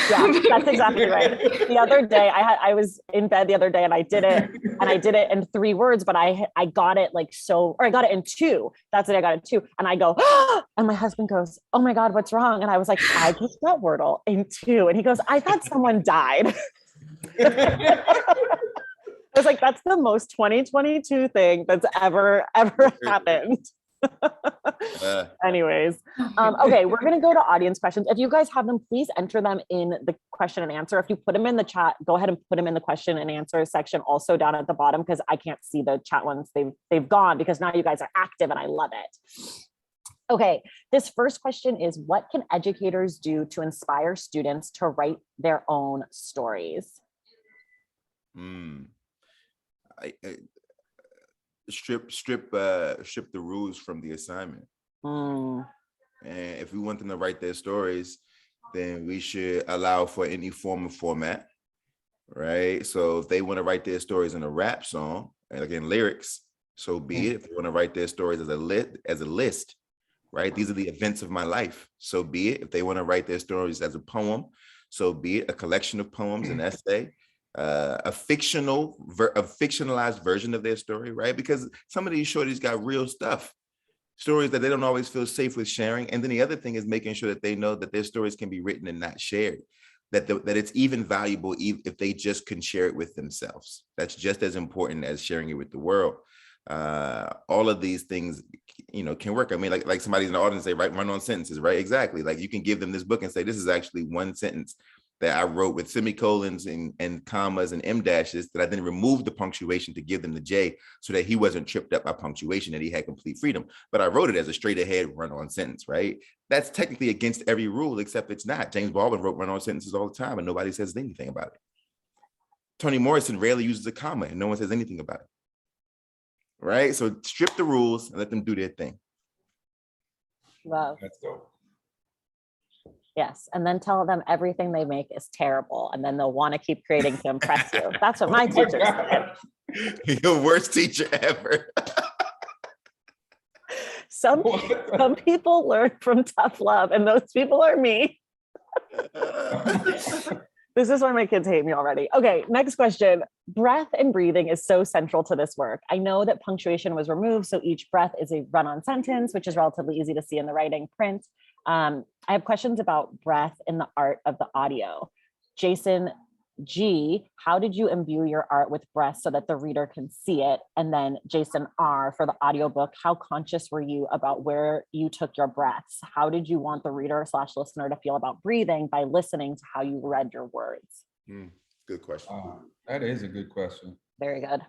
that's exactly right. The other day I was in bed the other day and I did it in 3 words, but I got it I got it in 2. That's it. I got it 2. And I go, and my husband goes, "Oh my God, what's wrong?" And I was like, "I just got Wordle in 2." And he goes, "I thought someone died." I was like, that's the most 2022 thing that's ever happened. Anyways, okay, we're gonna go to audience questions. If you guys have them, please enter them in the question and answer. If you put them in the chat, go ahead and put them in the question and answer section also down at the bottom, because I can't see the chat ones. They've gone because now you guys are active and I love it. Okay, this first question is, what can educators do to inspire students to write their own stories? Strip the rules from the assignment. And if we want them to write their stories, then we should allow for any form of format, right? So if they want to write their stories in a rap song, and again, lyrics, so be it. If they want to write their stories as a list, right? These are the events of my life, so be it. If they want to write their stories as a poem, so be it. A collection of poems, an essay, a fictionalized version of their story, right? Because some of these shorties got real stuff, stories that they don't always feel safe with sharing. And then the other thing is making sure that they know that their stories can be written and not shared, that it's even valuable if they just can share it with themselves. That's just as important as sharing it with the world. All of these things, can work. I mean, like somebody's in the audience say, run on sentences, right? Exactly. Like you can give them this book and say, this is actually one sentence that I wrote with semicolons and commas and em dashes, that I then removed the punctuation to give them the J, so that he wasn't tripped up by punctuation, that he had complete freedom. But I wrote it as a straight ahead run-on sentence, right? That's technically against every rule, except it's not. James Baldwin wrote run-on sentences all the time and nobody says anything about it. Toni Morrison rarely uses a comma and no one says anything about it, right? So strip the rules and let them do their thing. Love. That's dope. Yes, and then tell them everything they make is terrible, and then they'll want to keep creating to impress you. That's what my teacher said. Your worst teacher ever. Some people learn from tough love, and those people are me. This is why my kids hate me already. Okay, next question. Breath and breathing is so central to this work. I know that punctuation was removed, so each breath is a run-on sentence, which is relatively easy to see in the writing print. I have questions about breath in the art of the audio. Jason G, how did you imbue your art with breath so that the reader can see it? And then Jason R, for the audiobook, how conscious were you about where you took your breaths? How did you want the reader/listener to feel about breathing by listening to how you read your words? Good question. That is a good question. Very good.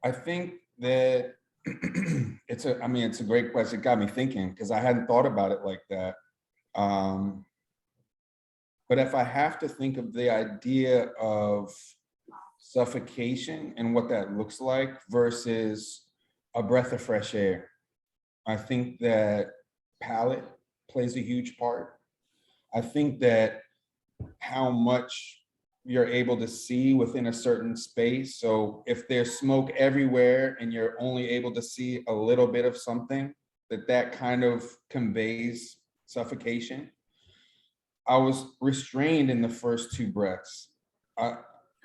I think that it's a great question. It got me thinking because I hadn't thought about it like that. But if I have to think of the idea of suffocation and what that looks like versus a breath of fresh air, I think that palate plays a huge part. I think that how much you're able to see within a certain space. So if there's smoke everywhere and you're only able to see a little bit of something, that kind of conveys suffocation. I was restrained in the first 2 breaths.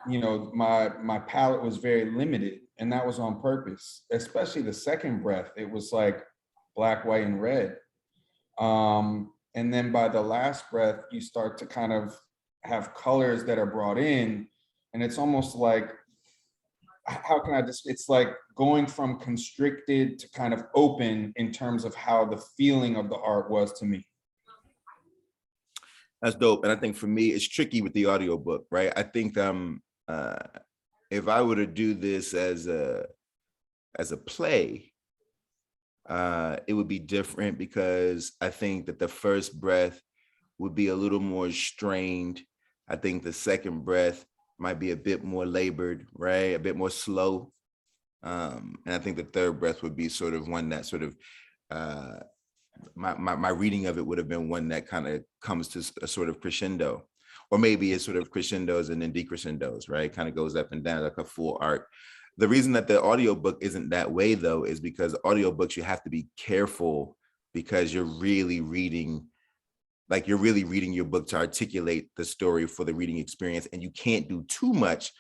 my palette was very limited, and that was on purpose. Especially the second breath, it was like black, white, and red. And then by the last breath, you start to kind of have colors that are brought in, and it's almost like, how can I just, it's like going from constricted to kind of open in terms of how the feeling of the art was to me. That's dope. And I think for me, it's tricky with the audiobook, right? I think if I were to do this as a play, it would be different, because I think that the first breath would be a little more strained. I think the second breath might be a bit more labored, right? A bit more slow. And I think the third breath would be sort of one that sort of, my reading of it would have been one that kind of comes to a sort of crescendo, or maybe it's sort of crescendos and then decrescendos, right? Kind of goes up and down like a full arc. The reason that the audiobook isn't that way, though, is because audiobooks, you have to be careful, because you're really reading your book to articulate the story for the reading experience. And you can't do too much,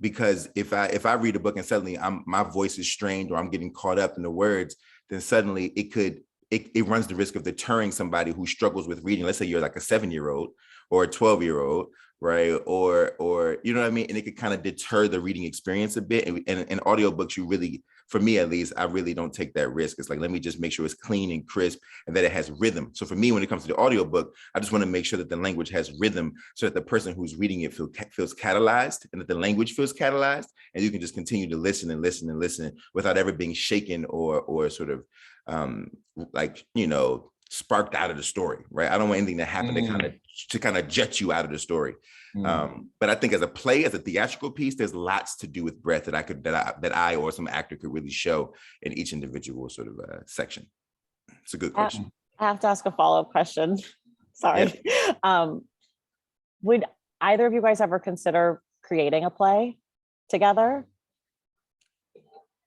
because if I read a book and suddenly my voice is strained, or I'm getting caught up in the words, then suddenly it runs the risk of deterring somebody who struggles with reading. Let's say you're like a 7-year-old or a 12-year-old, right? Or you know what I mean? And it could kind of deter the reading experience a bit. And in audiobooks, you really, for me at least, I really don't take that risk. It's like, let me just make sure it's clean and crisp and that it has rhythm. So for me, when it comes to the audiobook, I just want to make sure that the language has rhythm, so that the person who's reading it feels catalyzed, and that the language feels catalyzed, and you can just continue to listen and listen and listen without ever being shaken or sort of sparked out of the story, right? I don't want anything to happen to kind of jet you out of the story. But I think as a play, as a theatrical piece, there's lots to do with breath that I or some actor could really show in each individual sort of section. It's a good question. I have to ask a follow-up question. Sorry. Yeah. Would either of you guys ever consider creating a play together?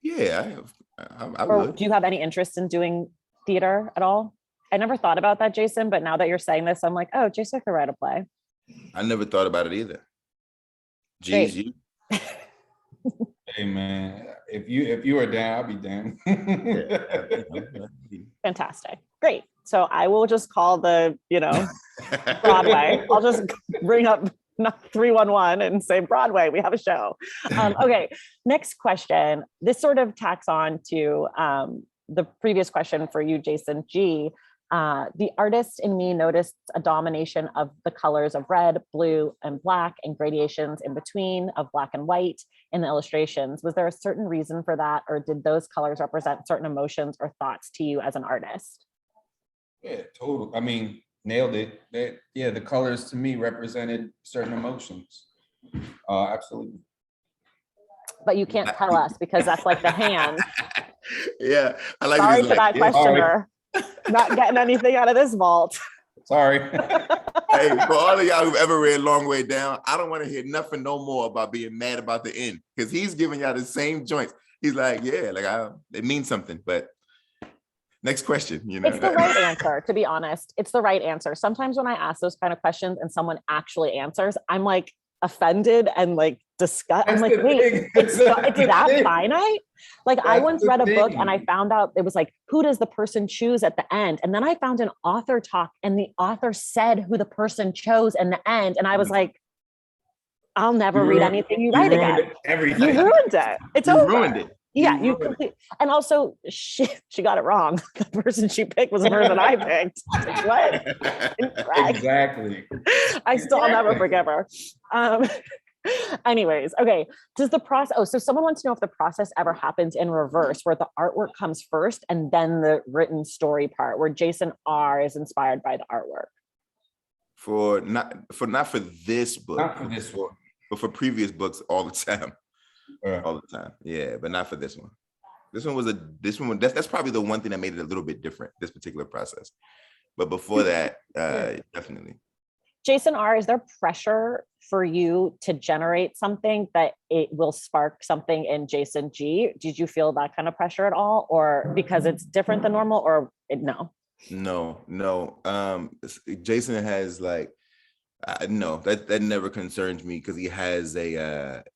Yeah, I or would. Do you have any interest in doing theater at all? I never thought about that, Jason, but now that you're saying this, I'm like, oh, Jason could write a play. I never thought about it either. Geez, you. Hey man, if you are down, I'll be down. Fantastic. Great. So I will just call the, Broadway. I'll just bring up 311 and say, Broadway, we have a show. Okay. Next question. This sort of tacks on to the previous question for you, Jason G. The artist in me noticed a domination of the colors of red, blue, and black, and gradations in between of black and white in the illustrations. Was there a certain reason for that, or did those colors represent certain emotions or thoughts to you as an artist? Yeah, total. I mean, nailed it. The colors to me represented certain emotions. Absolutely. But you can't tell us, because that's like the hand. Yeah, I like. Sorry for that questioner. Not getting anything out of this vault. Sorry. Hey, for all of y'all who've ever read Long Way Down, I don't want to hear nothing no more about being mad about the end, because he's giving y'all the same joints. He's like, yeah, it means something. But next question, It's the right answer, to be honest. It's the right answer. Sometimes when I ask those kind of questions and someone actually answers, I'm like offended and like disgusted. I'm like, wait, it's that finite? Like, I once read a book and I found out it was like, who does the person choose at the end? And then I found an author talk, and the author said who the person chose in the end. And I was like, I'll never read anything you write again. Everything. You ruined it. It's over. Ruined it. Yeah, you complete. And also, she got it wrong. The person she picked was the person I picked. Like, what? Exactly. I'll never forgive her. Anyways, okay. Does the process? Oh, so someone wants to know if the process ever happens in reverse, where the artwork comes first and then the written story part, where Jason R is inspired by the artwork. Not for this book. Not for this one, but for previous books all the time. Yeah. All the time. Yeah, but not for this one. That's probably the one thing that made it a little bit different, this particular process. But before that, definitely. Jason R, is there pressure for you to generate something that it will spark something in Jason G? Did you feel that kind of pressure at all, or because it's different than normal, or no? No. Jason has No, that never concerns me because he has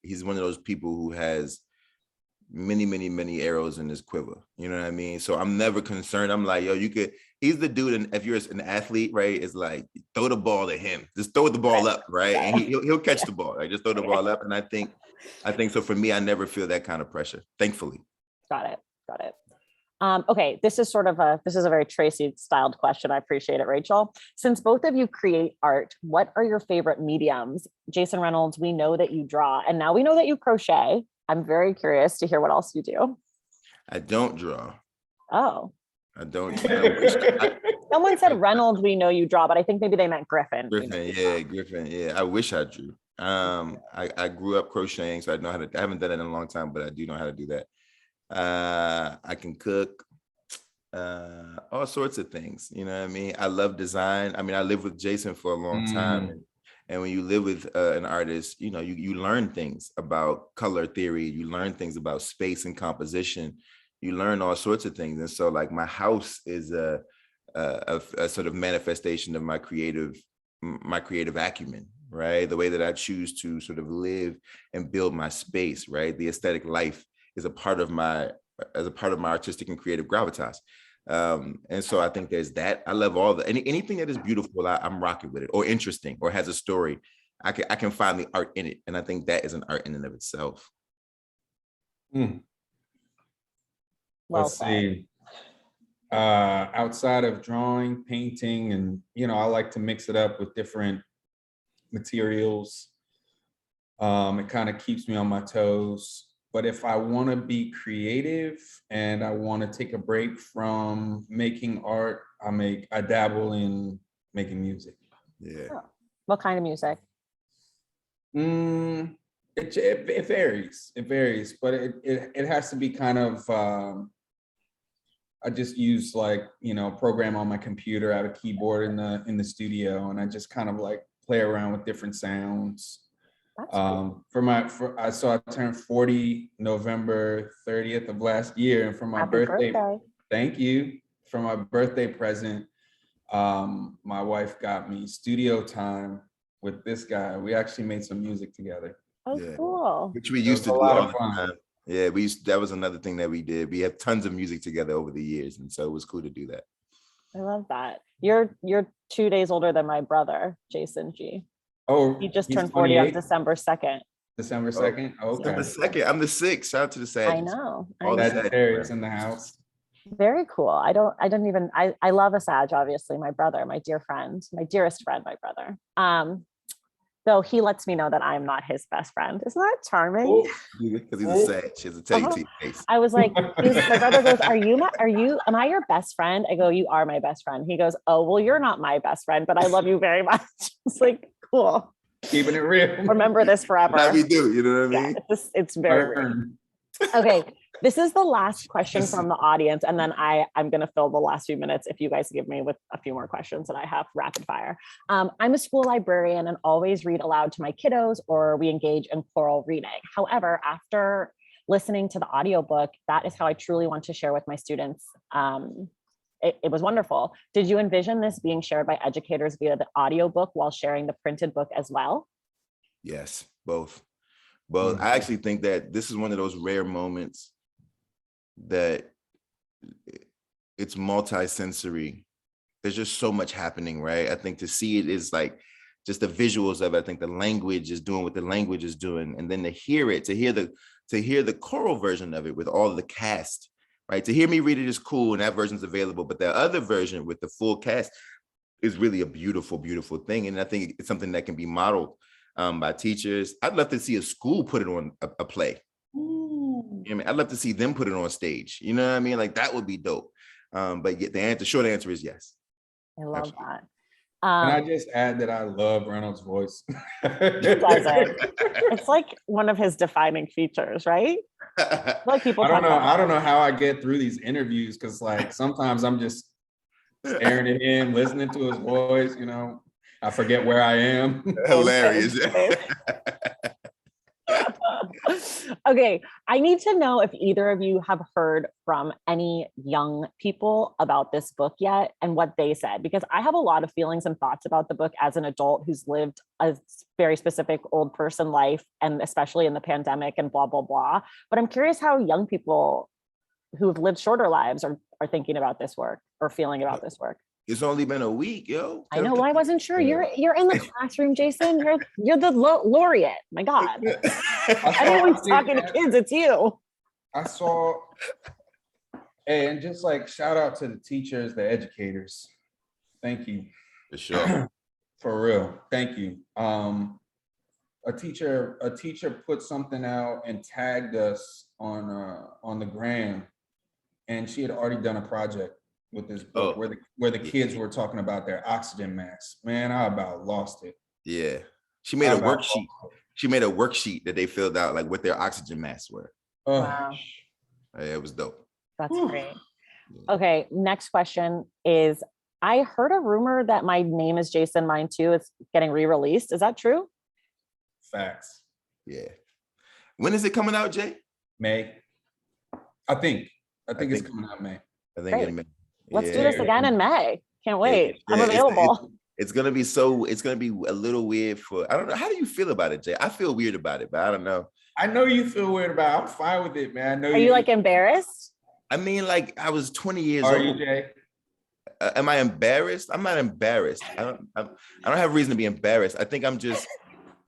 he's one of those people who has many arrows in his quiver. You know what I mean? So I'm never concerned. I'm like, yo, he's the dude, and if you're an athlete, right, it's like throw the ball to him. Just throw the ball up, right? And he'll catch the ball. Like just throw the ball up. And I think so for me, I never feel that kind of pressure, thankfully. Got it. Okay, this is a very Traci styled question. I appreciate it, Rachel. Since both of you create art, what are your favorite mediums? Jason Reynolds, we know that you draw, and now we know that you crochet. I'm very curious to hear what else you do. I don't draw. Oh. I don't. Someone said Reynolds, we know you draw, but I think maybe they meant Griffin. Griffin. Yeah, I wish I drew. I grew up crocheting, so I know how to. I haven't done it in a long time, but I do know how to do that. I can cook, all sorts of things. You know what I mean? I love design. I mean, I lived with Jason for a long time. And when you live with an artist, you know, you learn things about color theory. You learn things about space and composition. You learn all sorts of things. And so like my house is a sort of manifestation of my creative acumen, right? The way that I choose to sort of live and build my space, right? The aesthetic life is a part of my artistic and creative gravitas. And so I think there's that. I love anything that is beautiful, I'm rocking with it, or interesting, or has a story. I can find the art in it. And I think that is an art in and of itself. Let's see. Outside of drawing, painting, and, you know, I like to mix it up with different materials. It kind of keeps me on my toes. But if I want to be creative and I want to take a break from making art, I dabble in making music. Yeah. Oh. What kind of music? It varies. It varies, but it has to be kind of. I just use program on my computer. I have a keyboard in the studio, and I just kind of like play around with different sounds. Cool. I turned 40 November 30th of last year, and for my birthday, thank you. For my birthday present, my wife got me studio time with this guy. We actually made some music together. Oh, yeah. Cool. Which we used to do all the time. Yeah, that was another thing that we did. We have tons of music together over the years, and so it was cool to do that. I love that. You're 2 days older than my brother, Jason G. Oh, he just turned 40 on December 2nd. December 2nd? Okay. December 2nd. I'm the 6th. Shout out to the Sag. I know. Sagittarius in the house. Very cool. I love a Sag, obviously, my brother, my dear friend, my dearest friend, my brother. Though he lets me know that I'm not his best friend. Isn't that charming? Because he's a Sag. He has to tell you to your face. I was like, my brother goes, am I your best friend? I go, you are my best friend. He goes, oh, well, you're not my best friend, but I love you very much. It's like, cool. Keeping it real. Remember this forever. That we do, you know what I mean? Yeah, it's very real. Okay, this is the last question from the audience, and then I'm going to fill the last few minutes if you guys give me with a few more questions that I have rapid fire. I'm a school librarian and always read aloud to my kiddos, or we engage in plural reading. However, after listening to the audiobook, that is how I truly want to share with my students. It was wonderful. Did you envision this being shared by educators via the audiobook while sharing the printed book as well? Yes, both. Well, I actually think that this is one of those rare moments that it's multi-sensory. There's just so much happening, right? I think to see it is like just the visuals of it. I think the language is doing what the language is doing. And then to hear the choral version of it with all of the cast, right? To hear me read it is cool, and that version's available, but the other version with the full cast is really a beautiful, beautiful thing. And I think it's something that can be modeled by teachers. I'd love to see a school put it on a play. You know what I mean? I'd love to see them put it on stage. You know what I mean? Like that would be dope. But the short answer is yes. I love Absolutely. That. Can I just add that I love Reynolds' voice? It's like one of his defining features, right? Like people. I don't know how I get through these interviews, because like sometimes I'm just staring at him, listening to his voice. You know, I forget where I am. Hilarious. Okay, I need to know if either of you have heard from any young people about this book yet and what they said, because I have a lot of feelings and thoughts about the book as an adult who's lived a very specific old person life, and especially in the pandemic and blah, blah, blah. But I'm curious how young people who have lived shorter lives are thinking about this work or feeling about this work. It's only been a week, yo. I know. Well, I wasn't sure. You're in the classroom, Jason. You're the laureate. My God, I'm always talking to kids. It's you. I saw, hey, and just like shout out to the teachers, the educators. Thank you. For sure. For real. Thank you. A teacher put something out and tagged us on the gram, and she had already done a project with this book where the kids were talking about their oxygen masks. Man, I about lost it. Yeah. She made a worksheet. She made a worksheet that they filled out like what their oxygen masks were. Wow. Yeah, it was dope. That's great. Okay, next question is, I heard a rumor that My Name is Jason, Mine Too is getting re-released. Is that true? Facts. Yeah. When is it coming out, Jay? May. I think it's coming out May. I think in May. Let's do this again in May. Can't wait. I'm available. It's gonna be a little weird for, I don't know. How do you feel about it, Jay? I feel weird about it, but I don't know. I know you feel weird about it. I'm fine with it, man. I know. Are you like embarrassed? I mean, like I was 20 years Are old. you, Jay? Am I embarrassed? I'm not embarrassed. I don't have reason to be embarrassed. I think I'm just,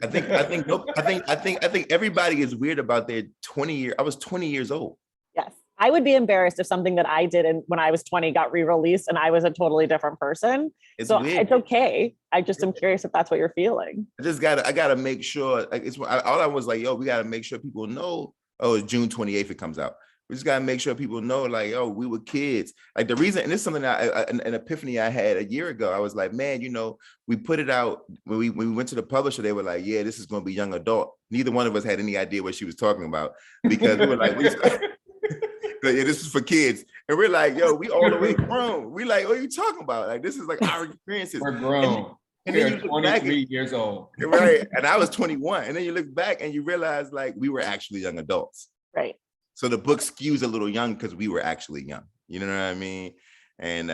I think everybody is weird about their 20 year. I was 20 years old. Yes. I would be embarrassed if something that I did when I was 20 got re-released and I was a totally different person. It's okay. I just am curious if that's what you're feeling. I gotta make sure, like all I was like, yo, we gotta make sure people know, it's June 28th it comes out. We just gotta make sure people know, like, yo, we were kids. Like the reason, and this is something an epiphany I had a year ago. I was like, man, we put it out when we went to the publisher. They were like, yeah, this is gonna be young adult. Neither one of us had any idea what she was talking about, because we were like, yeah, this is for kids. And we're like, yo, we all the way grown. We like, what are you talking about? Like, this is like our experiences. We're grown. And then you 23 years old. Right. And I was 21. And then you look back and you realize like we were actually young adults. Right. So the book skews a little young because we were actually young. You know what I mean? And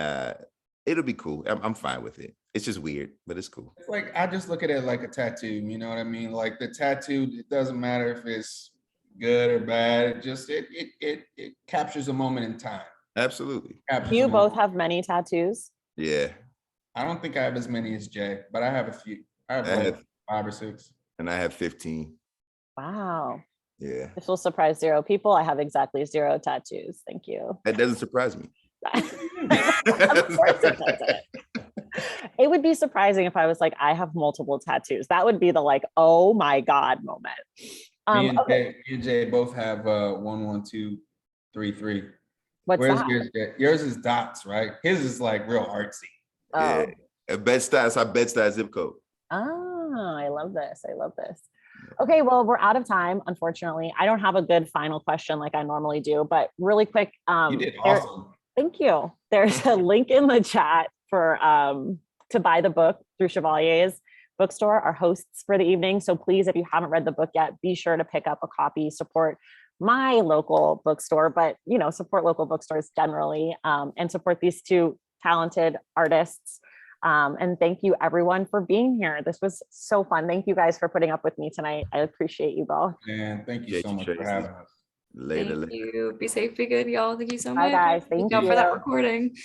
it'll be cool. I'm fine with it. It's just weird, but it's cool. It's like, I just look at it like a tattoo. You know what I mean? Like the tattoo, it doesn't matter if it's good or bad. It captures a moment in time. Absolutely. Do you both have many tattoos? Yeah. I don't think I have as many as Jay, but I have a few. I have 5 or 6. And I have 15. Wow. Yeah. This will surprise 0 people. I have exactly 0 tattoos. Thank you. That doesn't surprise me. Of course it doesn't. It would be surprising if I was like, I have multiple tattoos. That would be the like, oh my God moment. Me and Jay both have 1, 1, 2, 3, 3. What's Where's that? yours, Jay? Yours is dots, right? His is like real artsy. Oh. Yeah. Bed-Stuy zip code. Oh, I love this. I love this. Okay, well, we're out of time, unfortunately. I don't have a good final question like I normally do, but really quick. You did awesome. Thank you. There's a link in the chat for to buy the book through Chevalier's bookstore, our hosts for the evening. So please, if you haven't read the book yet, be sure to pick up a copy, support my local bookstore, but support local bookstores generally, and support these 2 talented artists. And thank you everyone for being here. This was so fun. Thank you guys for putting up with me tonight. I appreciate you both. And thank you so much for having us. Later. Thank you. Be safe, be good, y'all. Thank you so much. Bye guys. Thank you for that recording.